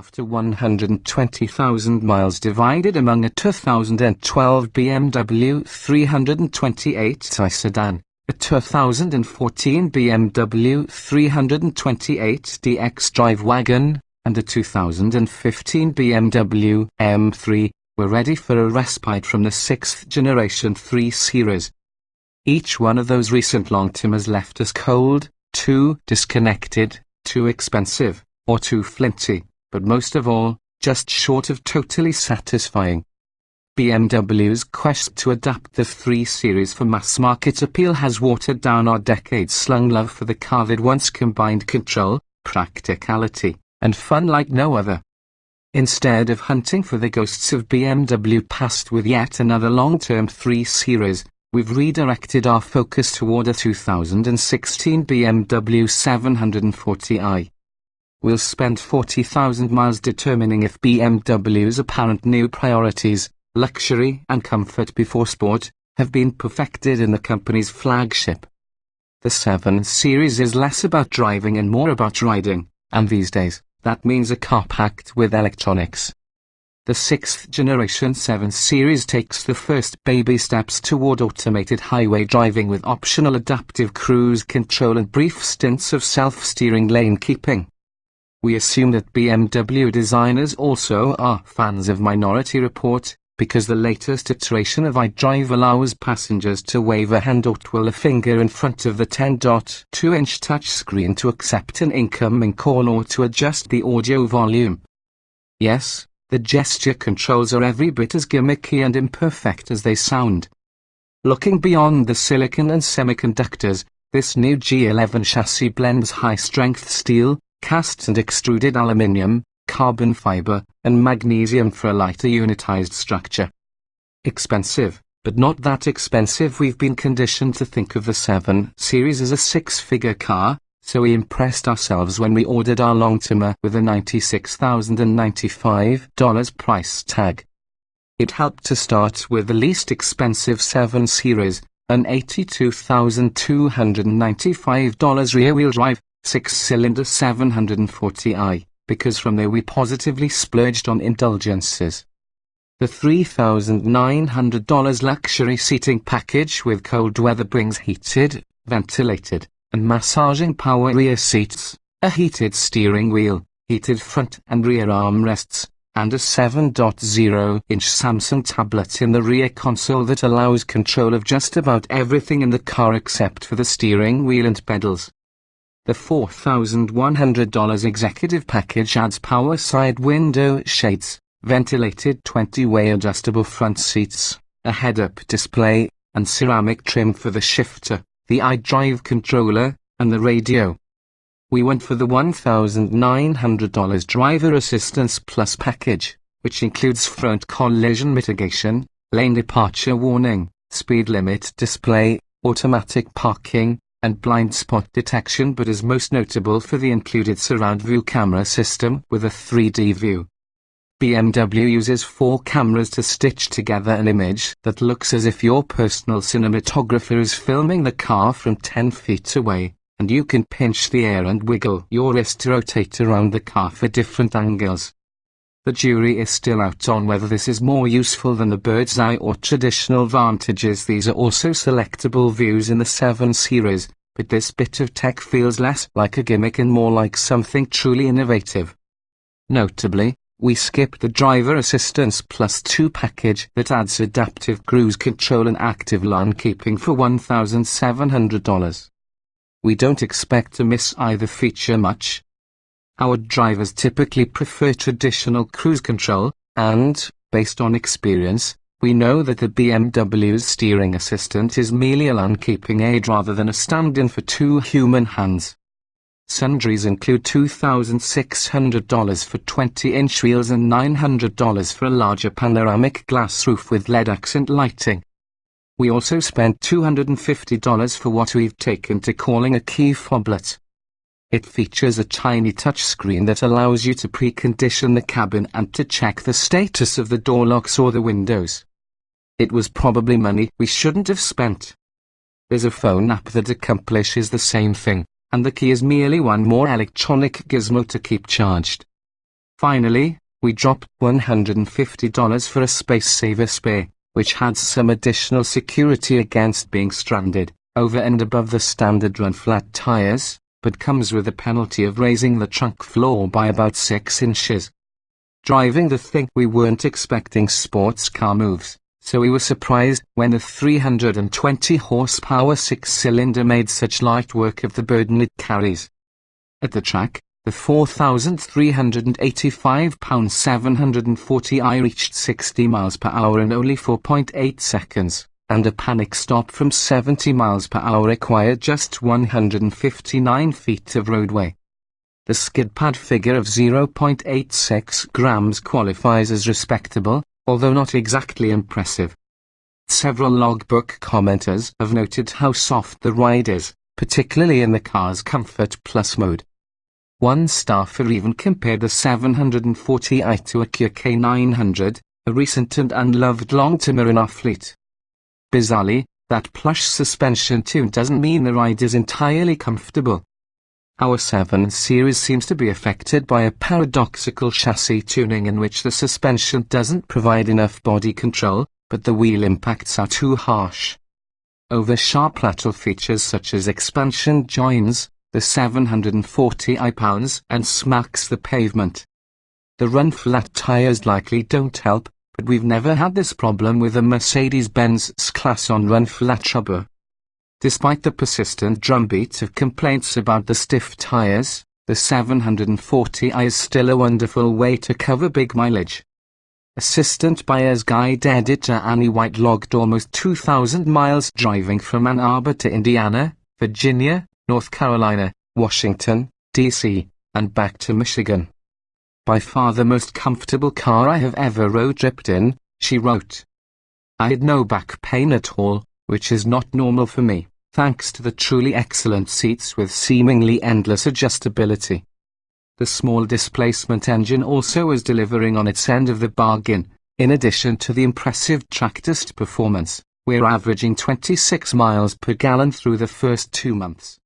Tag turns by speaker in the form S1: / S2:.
S1: After 120,000 miles divided among a 2012 BMW 328i sedan, a 2014 BMW 328d X-Drive wagon, and a 2015 BMW M3, we're ready for a respite from the 6th generation 3 Series. Each one of those recent long-timers left us cold, too disconnected, too expensive, or too flinty, but most of all, just short of totally satisfying. BMW's quest to adapt the 3 Series for mass-market appeal has watered down our decades-long love for the car that once combined control, practicality, and fun like no other. Instead of hunting for the ghosts of BMW past with yet another long-term 3 Series, we've redirected our focus toward a 2016 BMW 740i. We'll spend 40,000 miles determining if BMW's apparent new priorities, luxury and comfort before sport, have been perfected in the company's flagship. The 7 Series is less about driving and more about riding, and these days, that means a car packed with electronics. The 6th generation 7 Series takes the first baby steps toward automated highway driving with optional adaptive cruise control and brief stints of self-steering lane keeping. We assume that BMW designers also are fans of Minority Report, because the latest iteration of iDrive allows passengers to wave a hand or twirl a finger in front of the 10.2-inch touchscreen to accept an incoming call or to adjust the audio volume. Yes, the gesture controls are every bit as gimmicky and imperfect as they sound. Looking beyond the silicon and semiconductors, this new G11 chassis blends high-strength steel, cast and extruded aluminium, carbon fiber, and magnesium for a lighter unitized structure. Expensive, but not that expensive. We've been conditioned to think of the 7 Series as a 6-figure car, so we impressed ourselves when we ordered our long-timer with a $96,095 price tag. It helped to start with the least expensive 7 Series, an $82,295 rear-wheel drive, 6-cylinder 740i, because from there we positively splurged on indulgences. The $3,900 luxury seating package with cold weather brings heated, ventilated, and massaging power rear seats, a heated steering wheel, heated front and rear armrests, and a 7.0-inch Samsung tablet in the rear console that allows control of just about everything in the car except for the steering wheel and pedals. The $4,100 executive package adds power side window shades, ventilated 20-way adjustable front seats, a head-up display, and ceramic trim for the shifter, the iDrive controller, and the radio. We went for the $1,900 Driver Assistance Plus package, which includes front collision mitigation, lane departure warning, speed limit display, automatic parking, and blind spot detection, but is most notable for the included surround view camera system with a 3D view. BMW uses 4 cameras to stitch together an image that looks as if your personal cinematographer is filming the car from 10 feet away, and you can pinch the air and wiggle your wrist to rotate around the car for different angles. The jury is still out on whether this is more useful than the bird's eye or traditional vantages. These are also selectable views in the 7 Series, but this bit of tech feels less like a gimmick and more like something truly innovative. Notably, we skipped the Driver Assistance Plus 2 package that adds adaptive cruise control and active lane keeping for $1,700. We don't expect to miss either feature much. Our drivers typically prefer traditional cruise control, and, based on experience, we know that the BMW's steering assistant is merely a lane-keeping aid rather than a stand-in for 2 human hands. Sundries include $2,600 for 20-inch wheels and $900 for a larger panoramic glass roof with LED accent lighting. We also spent $250 for what we've taken to calling a key foblet. It features a tiny touchscreen that allows you to precondition the cabin and to check the status of the door locks or the windows. It was probably money we shouldn't have spent. There's a phone app that accomplishes the same thing, and the key is merely one more electronic gizmo to keep charged. Finally, we dropped $150 for a space-saver spare, which had some additional security against being stranded, over and above the standard run-flat tires, but comes with a penalty of raising the trunk floor by about 6 inches. Driving the thing, we weren't expecting sports car moves, so we were surprised when the 320 horsepower 6-cylinder made such light work of the burden it carries. At the track, the 4,385-pound 740i reached 60 miles per hour in only 4.8 seconds, and a panic stop from 70 miles per hour required just 159 feet of roadway. The skid pad figure of 0.86 grams qualifies as respectable, although not exactly impressive. Several logbook commenters have noted how soft the ride is, particularly in the car's Comfort Plus mode. One staffer even compared the 740i to a Kia K900, a recent and unloved long-timer in our fleet. Bizarrely, that plush suspension tune doesn't mean the ride is entirely comfortable. Our 7 Series seems to be affected by a paradoxical chassis tuning in which the suspension doesn't provide enough body control, but the wheel impacts are too harsh. Over sharp lateral features such as expansion joins, the 740i pounds and smacks the pavement. The run-flat tires likely don't help, but we've never had this problem with a Mercedes-Benz S-Class on run-flat rubber. Despite the persistent drumbeat of complaints about the stiff tires, the 740i is still a wonderful way to cover big mileage. Assistant Buyer's Guide editor Annie White logged almost 2,000 miles driving from Ann Arbor to Indiana, Virginia, North Carolina, Washington, D.C., and back to Michigan. By far the most comfortable car I have ever road-tripped in, she wrote. I had no back pain at all, which is not normal for me, thanks to the truly excellent seats with seemingly endless adjustability. The small displacement engine also is delivering on its end of the bargain, in addition to the impressive track test performance. We're averaging 26 miles per gallon through the first 2 months.